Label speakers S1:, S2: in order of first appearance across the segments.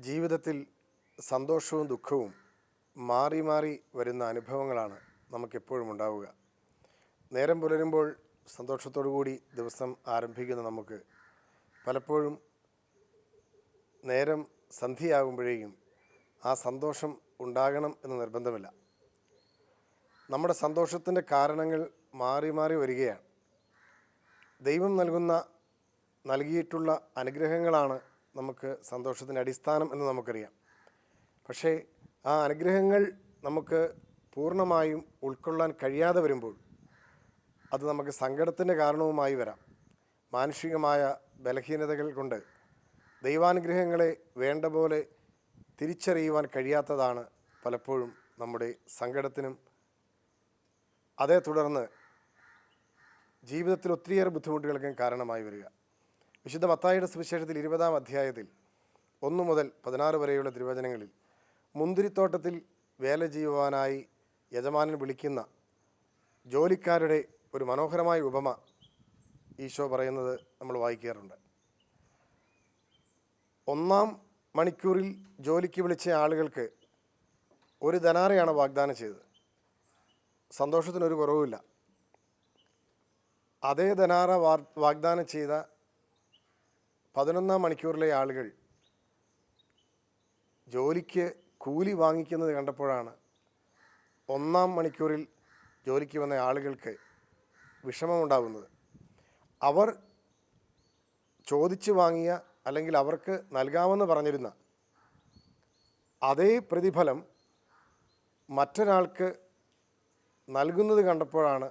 S1: ജീവിതത്തിൽ സന്തോഷവും ദുഃഖവും മാറി മാറി വരുന്ന അനുഭവങ്ങളാണ് നമുക്കെപ്പോഴും ഉണ്ടാവുക. നേരം പുലരുമ്പോൾ സന്തോഷത്തോടു കൂടി ദിവസം ആരംഭിക്കുന്ന നമുക്ക് പലപ്പോഴും നേരം സന്ധ്യയാകുമ്പോഴേക്കും ആ സന്തോഷം ഉണ്ടാകണം എന്ന് നിർബന്ധമില്ല. നമ്മുടെ സന്തോഷത്തിൻ്റെ കാരണങ്ങൾ മാറി മാറി വരികയാണ്. ദൈവം നൽകിയിട്ടുള്ള അനുഗ്രഹങ്ങളാണ് നമുക്ക് സന്തോഷത്തിൻ്റെ അടിസ്ഥാനം എന്ന് നമുക്കറിയാം. പക്ഷേ ആ അനുഗ്രഹങ്ങൾ നമുക്ക് പൂർണ്ണമായും ഉൾക്കൊള്ളാൻ കഴിയാതെ വരുമ്പോൾ അത് നമുക്ക് സങ്കടത്തിൻ്റെ കാരണവുമായി വരാം. മാനുഷികമായ ബലഹീനതകൾ കൊണ്ട് ദൈവാനുഗ്രഹങ്ങളെ വേണ്ട പോലെ തിരിച്ചറിയുവാൻ കഴിയാത്തതാണ് പലപ്പോഴും നമ്മുടെ സങ്കടത്തിനും അതേ തുടർന്ന് ജീവിതത്തിൽ ഒത്തിരിയേറെ ബുദ്ധിമുട്ടുകൾക്കും കാരണമായി വരിക. വിശുദ്ധ മത്തായിയുടെ സുവിശേഷത്തിൽ 20-ാം അധ്യായത്തിൽ 1 മുതൽ 16 വരെയുള്ള തിരുവചനങ്ങളിൽ മുന്തിരിത്തോട്ടത്തിൽ വേല ചെയ്യുവാനായി യജമാനൻ വിളിക്കുന്ന ജോലിക്കാരുടെ ഒരു മനോഹരമായ ഉപമ ഈശോ പറയുന്നത് നമ്മൾ വായിക്കാറുണ്ട്. 1-ാം മണിക്കൂറിൽ ജോലിക്ക് വിളിച്ച ആളുകൾക്ക് 1 ധനാറയാണ് വാഗ്ദാനം ചെയ്തത്. സന്തോഷത്തിനൊരു കുറവുമില്ല. അതേ ധനാറ വാഗ്ദാനം ചെയ്ത 11-ാം മണിക്കൂറിലെ ആളുകൾ ജോലിക്ക് കൂലി വാങ്ങിക്കുന്നത് കണ്ടപ്പോഴാണ് 1-ാം മണിക്കൂറിൽ ജോലിക്ക് വന്ന ആളുകൾക്ക് വിഷമമുണ്ടാകുന്നത്. അവർ ചോദിച്ചു വാങ്ങിയ അല്ലെങ്കിൽ അവർക്ക് നൽകാമെന്ന് പറഞ്ഞിരുന്ന അതേ പ്രതിഫലം മറ്റൊരാൾക്ക് നൽകുന്നത് കണ്ടപ്പോഴാണ്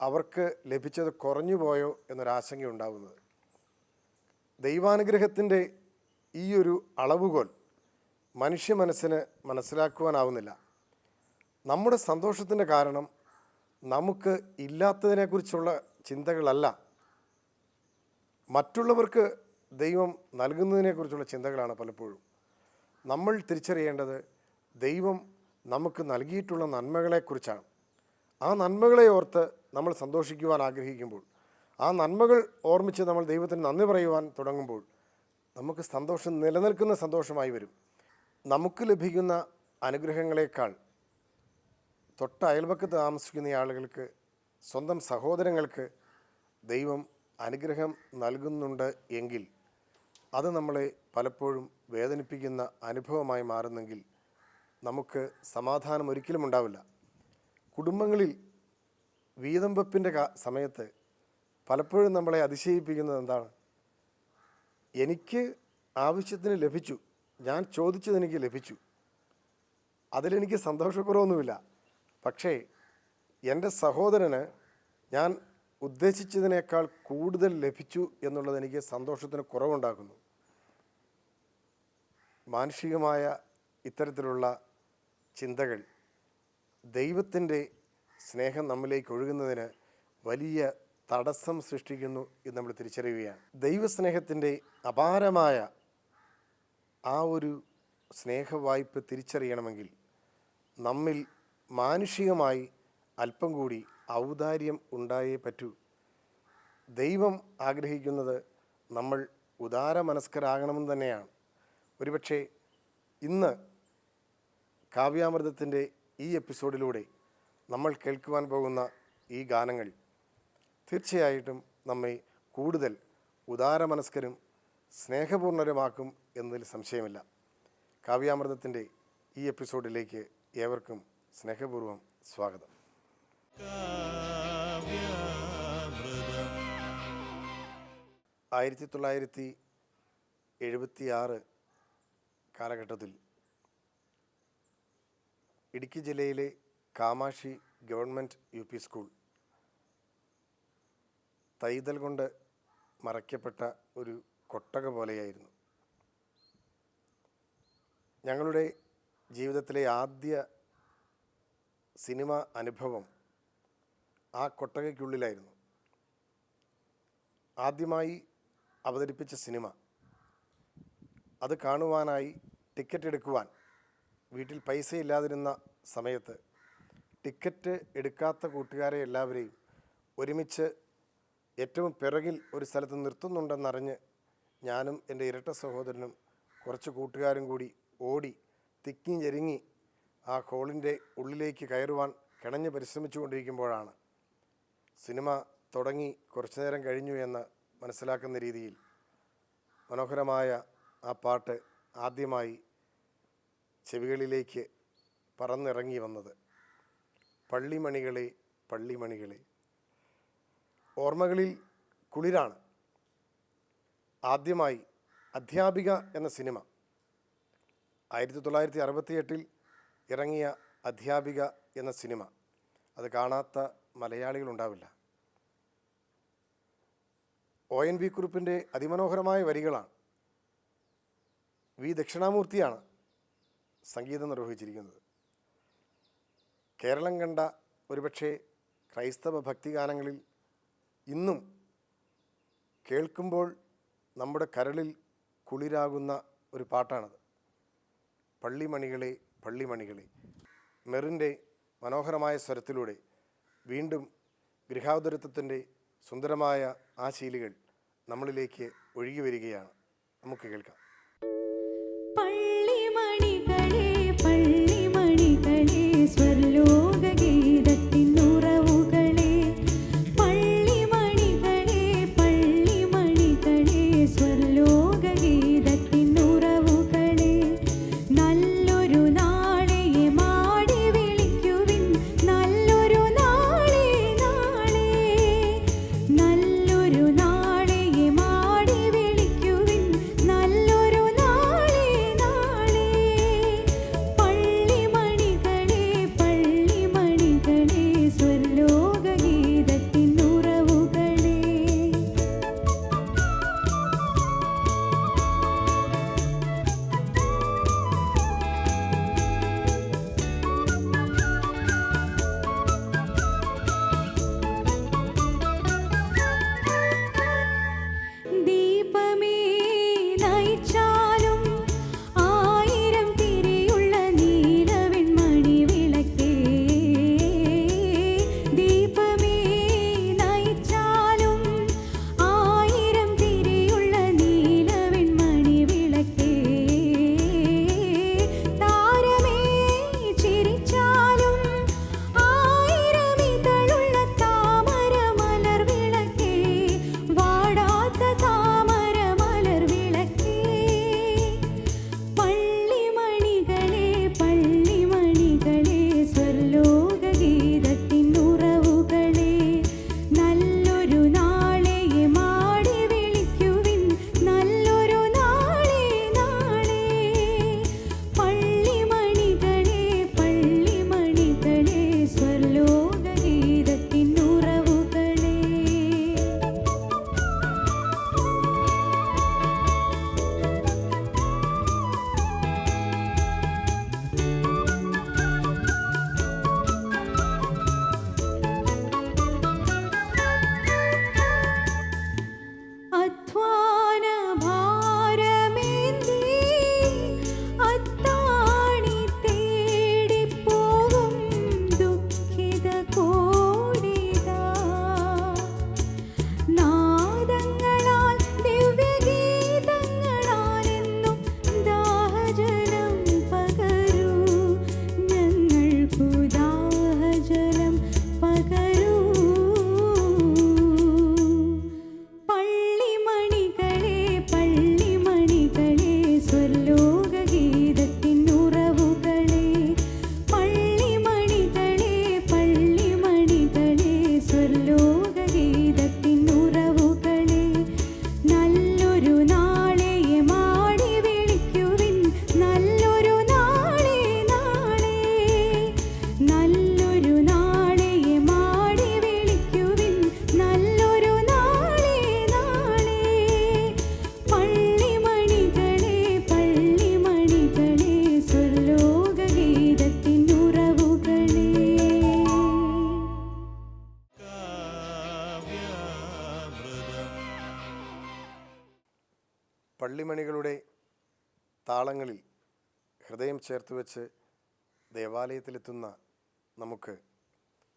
S1: അവർക്ക് ലഭിച്ചത് കുറഞ്ഞു പോയോ എന്നൊരാശങ്കയുണ്ടാകുന്നത്. ദൈവാനുഗ്രഹത്തിൻ്റെ ഈ ഒരു അളവുകോൽ മനുഷ്യ മനസ്സിന് മനസ്സിലാക്കുവാനാവുന്നില്ല. നമ്മുടെ സന്തോഷത്തിൻ്റെ കാരണം നമുക്ക് ഇല്ലാത്തതിനെക്കുറിച്ചുള്ള ചിന്തകളല്ല, മറ്റുള്ളവർക്ക് ദൈവം നൽകുന്നതിനെക്കുറിച്ചുള്ള ചിന്തകളാണ് പലപ്പോഴും. നമ്മൾ തിരിച്ചറിയേണ്ടത് ദൈവം നമുക്ക് നൽകിയിട്ടുള്ള നന്മകളെക്കുറിച്ചാണ്. ആ നന്മകളെ ഓർത്ത് നമ്മൾ സന്തോഷിക്കുവാൻ ആഗ്രഹിക്കുമ്പോൾ, ആ നന്മകൾ ഓർമ്മിച്ച് നമ്മൾ ദൈവത്തിന് നന്ദി പറയുവാൻ തുടങ്ങുമ്പോൾ നമുക്ക് സന്തോഷം നിലനിൽക്കുന്ന സന്തോഷമായി വരും. നമുക്ക് ലഭിക്കുന്ന അനുഗ്രഹങ്ങളെക്കാൾ തൊട്ട അയൽപക്കത്ത് താമസിക്കുന്ന ആളുകൾക്ക്, സ്വന്തം സഹോദരങ്ങൾക്ക് ദൈവം അനുഗ്രഹം നൽകുന്നുണ്ട് എങ്കിൽ അത് നമ്മളെ പലപ്പോഴും വേദനിപ്പിക്കുന്ന അനുഭവമായി മാറുന്നെങ്കിൽ നമുക്ക് സമാധാനം ഒരിക്കലും ഉണ്ടാവില്ല. കുടുംബങ്ങളിൽ വീതം വെപ്പിൻ്റെ സമയത്ത് പലപ്പോഴും നമ്മളെ അതിശയിപ്പിക്കുന്നത് എന്താണ്? എനിക്ക് ആവശ്യത്തിന് ലഭിച്ചു, ഞാൻ ചോദിച്ചത് എനിക്ക് ലഭിച്ചു, അതിലെനിക്ക് സന്തോഷക്കുറവൊന്നുമില്ല. പക്ഷേ എൻ്റെ സഹോദരന് ഞാൻ ഉദ്ദേശിച്ചതിനേക്കാൾ കൂടുതൽ ലഭിച്ചു എന്നുള്ളത് എനിക്ക് സന്തോഷത്തിന് കുറവുണ്ടാക്കുന്നു. മാനുഷികമായ ഇത്തരത്തിലുള്ള ചിന്തകൾ ദൈവത്തിൻ്റെ സ്നേഹം നമ്മിലേക്ക് ഒഴുകുന്നതിന് വലിയ തടസ്സം സൃഷ്ടിക്കുന്നു എന്ന് നമ്മൾ തിരിച്ചറിയുകയാണ്. ദൈവസ്നേഹത്തിൻ്റെ അപാരമായ ആ ഒരു സ്നേഹവായ്പ തിരിച്ചറിയണമെങ്കിൽ നമ്മിൽ മാനുഷികമായി അല്പം കൂടി ഔദാര്യം ഉണ്ടായേ പറ്റൂ. ദൈവം ആഗ്രഹിക്കുന്നത് നമ്മൾ ഉദാരമനസ്കരാകണമെന്ന് തന്നെയാണ്. ഒരുപക്ഷെ ഇന്ന് കാവ്യാമൃതത്തിൻ്റെ ഈ എപ്പിസോഡിലൂടെ നമ്മൾ കേൾക്കുവാൻ പോകുന്ന ഈ ഗാനങ്ങൾ തീർച്ചയായിട്ടും നമ്മെ കൂടുതൽ ഉദാരമനസ്കരും സ്നേഹപൂർണരുമാക്കും എന്നതിൽ സംശയമില്ല. കാവ്യാമൃതത്തിൻ്റെ ഈ എപ്പിസോഡിലേക്ക് ഏവർക്കും സ്നേഹപൂർവ്വം സ്വാഗതം. 1976 കാലഘട്ടത്തിൽ ഇടുക്കി ജില്ലയിലെ കാമാക്ഷി ഗവൺമെൻറ് UP സ്കൂൾ തൈതൽ കൊണ്ട് മറയ്ക്കപ്പെട്ട ഒരു കൊട്ടക പോലെയായിരുന്നു. ഞങ്ങളുടെ ജീവിതത്തിലെ ആദ്യ സിനിമ അനുഭവം ആ കൊട്ടകയ്ക്കുള്ളിലായിരുന്നു. ആദ്യമായി അവതരിപ്പിച്ച സിനിമ, അത് കാണുവാനായി ടിക്കറ്റ് എടുക്കുവാൻ വീട്ടിൽ പൈസ ഇല്ലാതിരുന്ന സമയത്ത് ടിക്കറ്റ് എടുക്കാത്ത കൂട്ടുകാരെ എല്ലാവരെയും ഒരുമിച്ച് ഏറ്റവും പിറകിൽ ഒരു സ്ഥലത്ത് നിർത്തുന്നുണ്ടെന്നറിഞ്ഞ് ഞാനും എൻ്റെ ഇരട്ട സഹോദരനും കുറച്ച് കൂട്ടുകാരും കൂടി ഓടി തിക്കി ഞെരുങ്ങി ആ ഹോളിൻ്റെ ഉള്ളിലേക്ക് കയറുവാൻ കിണഞ്ഞ് പരിശ്രമിച്ചു കൊണ്ടിരിക്കുമ്പോഴാണ് സിനിമ തുടങ്ങി കുറച്ചു നേരം കഴിഞ്ഞു എന്ന് മനസ്സിലാക്കുന്ന രീതിയിൽ മനോഹരമായ ആ പാട്ട് ആദ്യമായി ചെവികളിലേക്ക് പറന്നിറങ്ങി വന്നത്. പള്ളിമണികളെ പള്ളിമണികളെ. ഓർമ്മകളിൽ കുളിരാണ്. ആദ്യമായി അധ്യാപിക എന്ന സിനിമ 1968 ഇറങ്ങിയ അധ്യാപിക എന്ന സിനിമ. അത് കാണാത്ത മലയാളികളുണ്ടാവില്ല. ONV കുറുപ്പിൻ്റെ അതിമനോഹരമായ വരികളാണ്. വി ദക്ഷിണാമൂർത്തിയാണ് സംഗീതം നിർവഹിച്ചിരിക്കുന്നത്. കേരളം കണ്ട ഒരുപക്ഷെ ക്രൈസ്തവ ഭക്തിഗാനങ്ങളിൽ ഇന്നും കേൾക്കുമ്പോൾ നമ്മുടെ കരളിൽ കുളിരാകുന്ന ഒരു പാട്ടാണത്. പള്ളിമണികളെ പള്ളിമണികളെ. മെറിൻ്റെ മനോഹരമായ സ്വരത്തിലൂടെ വീണ്ടും ഗൃഹാതുരത്വത്തിൻ്റെ സുന്ദരമായ ആ ശീലുകൾ നമ്മളിലേക്ക് ഒഴുകി വരികയാണ്. നമുക്ക് കേൾക്കാം.
S2: പള്ളിമണികളെ പള്ളിമണികളെ സ്വർലോകഗീതത്തിൻ ഉറവുകളെ. പള്ളിമണികളെ പള്ളിമണികളെ സ്വർലോകഗീതത്തിൻ ഉറവുകളെ. നല്ലൊരു നാളെയെ മാടി വിളിക്കുവിൻ, നല്ലൊരു നാളെ നാളെ. നല്ലൊരു നാളെയെ മാടി വിളിക്കുവിൻ, നല്ലൊരു നാളെ നാളെ. പള്ളിമണികളെ പള്ളിമണികളെ സ്വർലോകഗീതത്തിൻ ഉറവുകളെ. ദീപമേ നയിച്ചാലും ആയിരം തിരിയുള്ള നീലവെൺമണി വിളക്കേ. ദീപമേ നയിച്ചാലും ആയിരം തിരിയുള്ള നീലവെൺമണി വിളക്കേ. താരമേ ചിരിച്ചാലും ആയിരം ഇതളുള്ള താമര മലർ വിളക്കേ. വാടാത്ത താമര മലർ വിളക്കേ. പള്ളിമണികളെ പള്ളിമണികളെ സ്വർലോകഗീതത്തിൻ ഉറവുകളെ. നല്ലൊരു നാളെയെ മാടി വിളിക്കുവിൻ, നല്ലൊരു നാളെ നാളെ. പള്ളിമണികളെ പള്ളിമണികളെ സ്വർലോകഗീതത്തിൻ ഉറവുകളെ. അധ്വാന ഭാരമേന്തി അത്താണി തേടിപ്പോകും ദുഃഖിത കോടിതാ. നാദങ്ങളാൽ ദിവ്യഗീതങ്ങളാലെന്നും ദാഹജലം പകരൂ, ഞങ്ങൾക്കു ദാഹജലം പകരൂ. പള്ളിമണികളെ പള്ളിമണികളെ സ്വർലോകഗീതത്തിൻ ഉറവുകളെ. പള്ളിമണികളെ പള്ളിമണികളെ സ്വർലോകഗീതത്തിൻ ഉറവുകളെ. നല്ലൊരു നാളെയെ മാടി വിളിക്കുവിൻ, നല്ലൊരു നാളെ നാളെ. നല്ലൊരു നാളെയെ മാടി വിളിക്കുവിൻ, നല്ലൊരു നാളെ നാളെ. പള്ളിമണികളെ പള്ളിമണികളെ സ്വർലോകഗീതത്തിൻ ഉറവുകളെ.
S1: പള്ളിമണികളുടെ താളങ്ങളിൽ ഹൃദയം ചേർത്ത് വെച്ച് ദേവാലയത്തിലെത്തുന്ന നമുക്ക്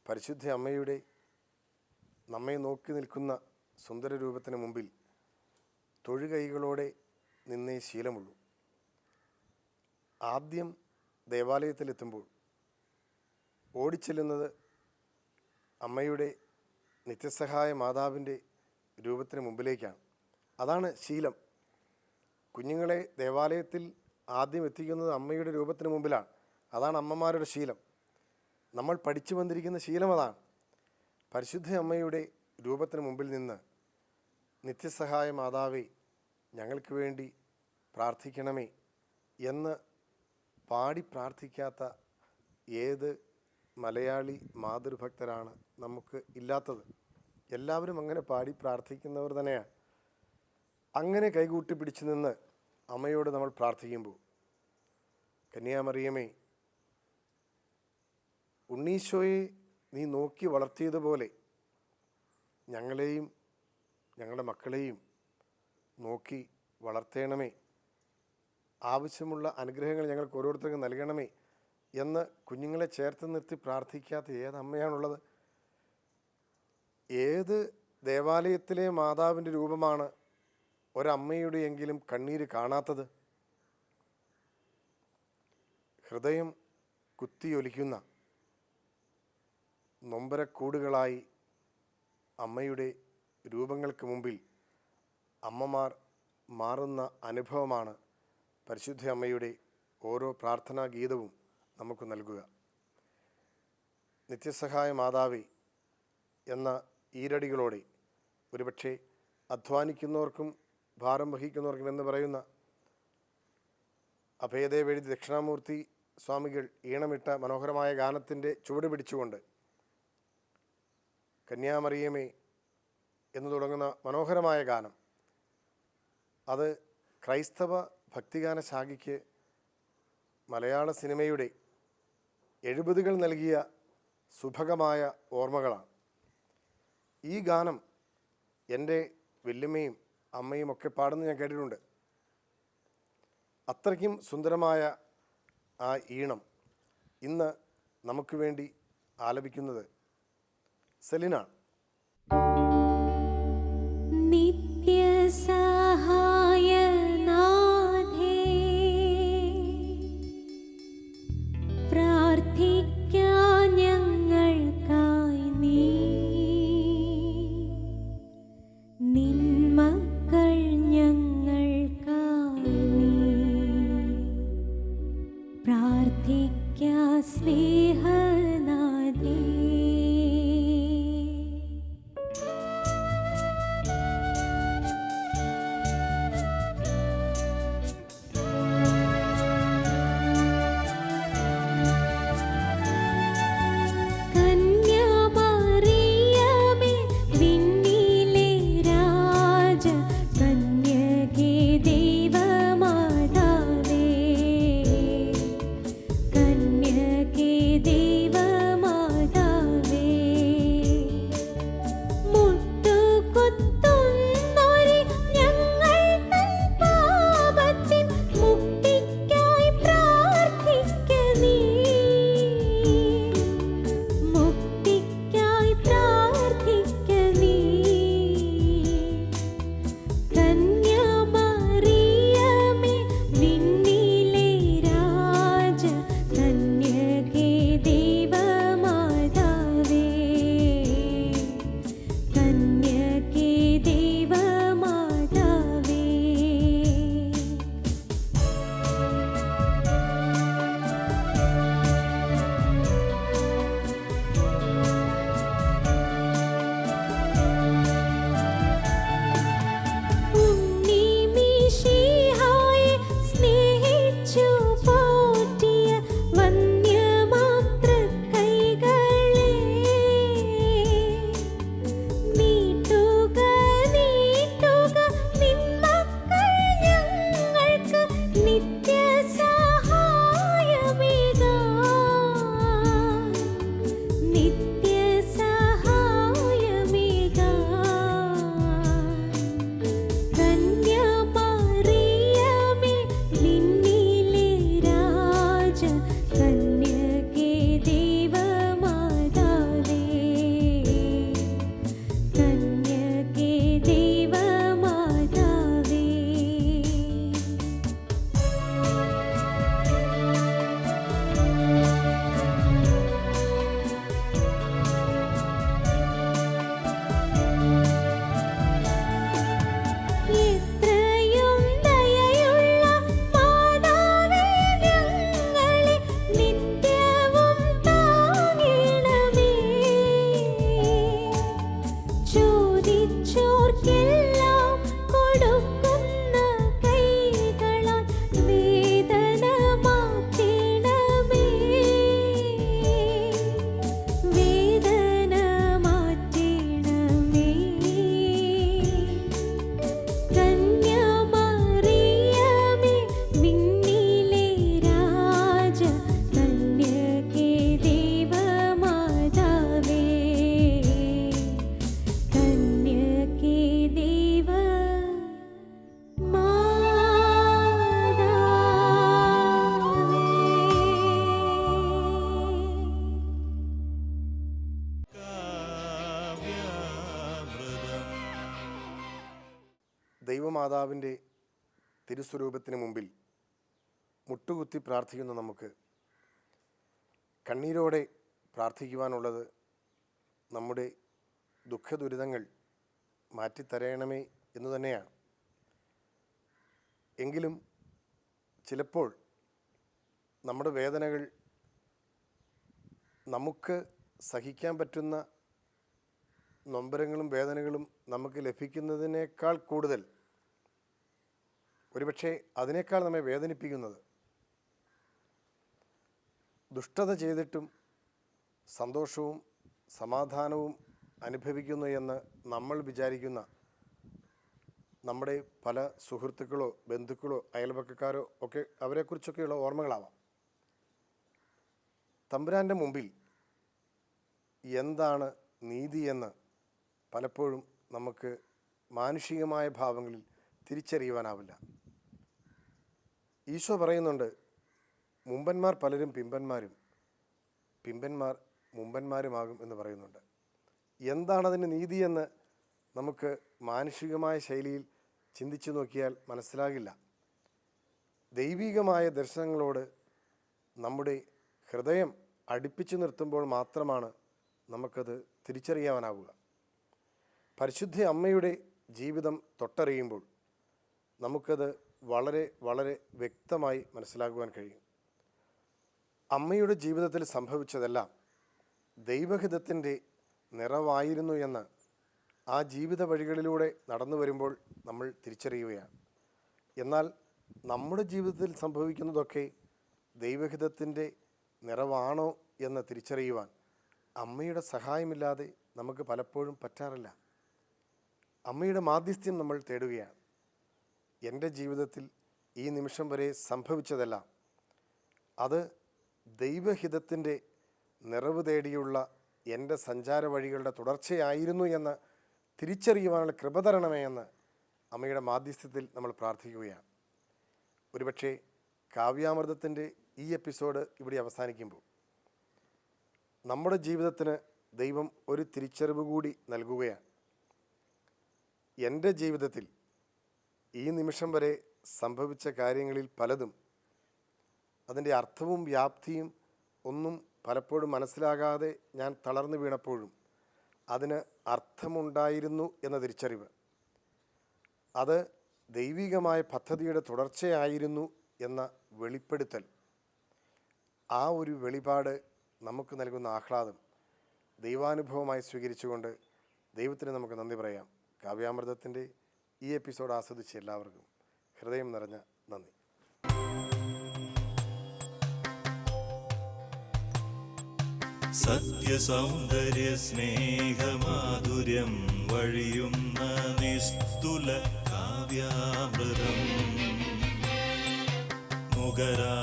S1: പരിശുദ്ധ അമ്മയുടെ നമ്മെ നോക്കി നിൽക്കുന്ന സുന്ദര രൂപത്തിന് മുമ്പിൽ തൊഴുകൈകളോടെ നിന്നേ ശീലമുള്ളൂ. ആദ്യം ദേവാലയത്തിലെത്തുമ്പോൾ ഓടിച്ചെല്ലുന്നത് അമ്മയുടെ നിത്യസഹായ മാതാവിൻ്റെ രൂപത്തിന് മുമ്പിലേക്കാണ്. അതാണ് ശീലം. കുഞ്ഞുങ്ങളെ ദേവാലയത്തിൽ ആദ്യം എത്തിക്കുന്നത് അമ്മയുടെ രൂപത്തിന് മുമ്പിലാണ്. അതാണ് അമ്മമാരുടെ ശീലം. നമ്മൾ പഠിച്ചു വന്നിരിക്കുന്ന ശീലം അതാണ്. പരിശുദ്ധ അമ്മയുടെ രൂപത്തിന് മുമ്പിൽ നിന്ന് നിത്യസഹായ മാതാവേ ഞങ്ങൾക്ക് വേണ്ടി പ്രാർത്ഥിക്കണമേ എന്ന് പാടി പ്രാർത്ഥിക്കാത്ത ഏത് മലയാളി മാതൃഭക്തരാണ് നമുക്ക് ഇല്ലാത്തത്? എല്ലാവരും അങ്ങനെ പാടി പ്രാർത്ഥിക്കുന്നവർ തന്നെയാണ്. അങ്ങനെ കൈകൂട്ടി പിടിച്ചു നിന്ന് അമ്മയോട് നമ്മൾ പ്രാർത്ഥിക്കുമ്പോൾ, കന്യാമറിയമേ, ഉണ്ണീശോയെ നീ നോക്കി വളർത്തിയതുപോലെ ഞങ്ങളെയും ഞങ്ങളുടെ മക്കളെയും നോക്കി വളർത്തേണമേ, ആവശ്യമുള്ള അനുഗ്രഹങ്ങൾ ഞങ്ങൾക്ക് ഓരോരുത്തർക്കും നൽകണമേ എന്ന് കുഞ്ഞുങ്ങളെ ചേർത്ത് നിർത്തി പ്രാർത്ഥിക്കാത്ത ഏത് അമ്മയാണുള്ളത്? ഏത് ദേവാലയത്തിലെ മാതാവിൻ്റെ രൂപമാണ് ഒരമ്മയുടെയെങ്കിലും കണ്ണീര് കാണാത്തത്? ഹൃദയം കുത്തിയൊലിക്കുന്ന നൊമ്പരക്കൂടുകളായി അമ്മയുടെ രൂപങ്ങൾക്ക് മുമ്പിൽ അമ്മമാർ മാറുന്ന അനുഭവമാണ് പരിശുദ്ധ അമ്മയുടെ ഓരോ പ്രാർത്ഥനാ ഗീതവും നമുക്ക് നൽകുക. നിത്യസഹായ മാതാവേ എന്ന ഈരടികളോടെ ഒരുപക്ഷെ അധ്വാനിക്കുന്നവർക്കും ഭാരം വഹിക്കുന്നവർക്കും എന്ന് പറയുന്ന അഭയദേവെഴുതി ദക്ഷിണാമൂർത്തി സ്വാമികൾ ഈണമിട്ട മനോഹരമായ ഗാനത്തിൻ്റെ ചുവട് പിടിച്ചുകൊണ്ട് കന്യാമറിയമേ എന്ന് തുടങ്ങുന്ന മനോഹരമായ ഗാനം, അത് ക്രൈസ്തവ ഭക്തിഗാന ശാഖയ്ക്ക് മലയാള സിനിമയുടെ 70കൾ നൽകിയ സുഭഗമായ ഓർമ്മകളാണ്. ഈ ഗാനം എൻ്റെ വല്യമ്മയും അമ്മയും ഒക്കെ പാടുന്നത് ഞാൻ കേട്ടിട്ടുണ്ട്. അത്രയ്ക്കും സുന്ദരമായ ആ ഈണം ഇന്ന് നമുക്ക് വേണ്ടി ആലപിക്കുന്നത് സെലിനാണ്.
S2: നിത്യസഹായനാഥേ, പ്രാർത്ഥിക്കാൻ ഞങ്ങൾക്കായി നീ, നിൻ മക്കൾ ഞങ്ങൾക്കായി നീ, പ്രാർത്ഥിക്കാൻ സ്നേഹനാഥേ. കന്യാമറിയമേ വിണ്ണിലെ രാജ കന്യകേ ദൈവമാതാവേ, കന്യകേ
S1: ദൈവമാതാവിൻ്റെ തിരുസ്വരൂപത്തിന് മുമ്പിൽ മുട്ടുകുത്തി പ്രാർത്ഥിക്കുന്ന നമുക്ക് കണ്ണീരോടെ പ്രാർത്ഥിക്കുവാനുള്ളത് നമ്മുടെ ദുഃഖദുരിതങ്ങൾ മാറ്റിത്തരയണമേ എന്നു തന്നെയാണ്. എങ്കിലും ചിലപ്പോൾ നമ്മുടെ വേദനകൾ നമുക്ക് സഹിക്കാൻ പറ്റുന്ന നൊമ്പരങ്ങളും വേദനകളും നമുക്ക് ലഭിക്കുന്നതിനേക്കാൾ കൂടുതൽ ഒരുപക്ഷെ അതിനേക്കാൾ നമ്മെ വേദനിപ്പിക്കുന്നത് ദുഷ്ടത ചെയ്തിട്ടും സന്തോഷവും സമാധാനവും അനുഭവിക്കുന്നു എന്ന് നമ്മൾ വിചാരിക്കുന്ന നമ്മുടെ പല സുഹൃത്തുക്കളോ ബന്ധുക്കളോ അയൽപക്കക്കാരോ ഒക്കെ അവരെക്കുറിച്ചൊക്കെയുള്ള ഓർമ്മകളാവാം. തമ്പുരാൻ്റെ മുമ്പിൽ എന്താണ് നീതിയെന്ന് പലപ്പോഴും നമുക്ക് മാനുഷികമായ ഭാവങ്ങളിൽ തിരിച്ചറിയുവാനാവില്ല. ഈശോ പറയുന്നുണ്ട്, മുമ്പന്മാർ പലരും പിമ്പന്മാരും പിമ്പന്മാർ മുമ്പന്മാരുമാകും എന്ന് പറയുന്നുണ്ട്. എന്താണതിന് നീതിയെന്ന് നമുക്ക് മാനുഷികമായ ശൈലിയിൽ ചിന്തിച്ചു നോക്കിയാൽ മനസ്സിലാകില്ല. ദൈവികമായ ദർശനങ്ങളോട് നമ്മുടെ ഹൃദയം അടുപ്പിച്ചു നിർത്തുമ്പോൾ മാത്രമാണ് നമുക്കത് തിരിച്ചറിയാനാവുക. പരിശുദ്ധ അമ്മയുടെ ജീവിതം തൊട്ടറിയുമ്പോൾ നമുക്കത് വളരെ വളരെ വ്യക്തമായി മനസ്സിലാക്കുവാൻ കഴിയും. അമ്മയുടെ ജീവിതത്തിൽ സംഭവിച്ചതെല്ലാം ദൈവഹിതത്തിൻ്റെ നിറവായിരുന്നു എന്ന് ആ ജീവിത വഴികളിലൂടെ നടന്നു വരുമ്പോൾ നമ്മൾ തിരിച്ചറിയുകയാണ്. എന്നാൽ നമ്മുടെ ജീവിതത്തിൽ സംഭവിക്കുന്നതൊക്കെ ദൈവഹിതത്തിൻ്റെ നിറവാണോ എന്ന് തിരിച്ചറിയുവാൻ അമ്മയുടെ സഹായമില്ലാതെ നമുക്ക് പലപ്പോഴും പറ്റാറില്ല. അമ്മയുടെ മാധ്യസ്ഥ്യം നമ്മൾ തേടുകയാണ്. എൻ്റെ ജീവിതത്തിൽ ഈ നിമിഷം വരെ സംഭവിച്ചതെല്ലാം അത് ദൈവഹിതത്തിൻ്റെ നിറവ് തേടിയുള്ള എൻ്റെ സഞ്ചാര വഴികളുടെ തുടർച്ചയായിരുന്നു എന്ന് തിരിച്ചറിയുവാനുള്ള കൃപ തരണമേ എന്ന് അമ്മയുടെ മാധ്യസ്ഥ്യത്തിൽ നമ്മൾ പ്രാർത്ഥിക്കുകയാണ്. ഒരുപക്ഷെ കാവ്യാമൃതത്തിൻ്റെ ഈ എപ്പിസോഡ് ഇവിടെ അവസാനിക്കുമ്പോൾ നമ്മുടെ ജീവിതത്തിന് ദൈവം ഒരു തിരിച്ചറിവ് കൂടി നൽകുകയാണ്. എൻ്റെ ജീവിതത്തിൽ ഈ നിമിഷം വരെ സംഭവിച്ച കാര്യങ്ങളിൽ പലതും അതിൻ്റെ അർത്ഥവും വ്യാപ്തിയും ഒന്നും പലപ്പോഴും മനസ്സിലാകാതെ ഞാൻ തളർന്നു വീണപ്പോഴും അതിന് അർത്ഥമുണ്ടായിരുന്നു എന്ന തിരിച്ചറിവ്, അത് ദൈവികമായ പദ്ധതിയുടെ തുടർച്ചയായിരുന്നു എന്ന വെളിപ്പെടുത്തൽ, ആ ഒരു വെളിപാട് നമുക്ക് നൽകുന്ന ആഹ്ലാദം ദൈവാനുഭവമായി സ്വീകരിച്ചുകൊണ്ട് ദൈവത്തിന് നമുക്ക് നന്ദി പറയാം. കാവ്യാമൃതത്തിൻ്റെ ഈ എപ്പിസോഡ് ആസ്വദിച്ച എല്ലാവർക്കും ഹൃദയം നിറഞ്ഞ നന്ദി.
S3: സത്യസൗന്ദര്യ സ്നേഹമാധുര്യം വഴിയുന്ന നിസ്തുല കാവ്യാമൃതം മുഖരാ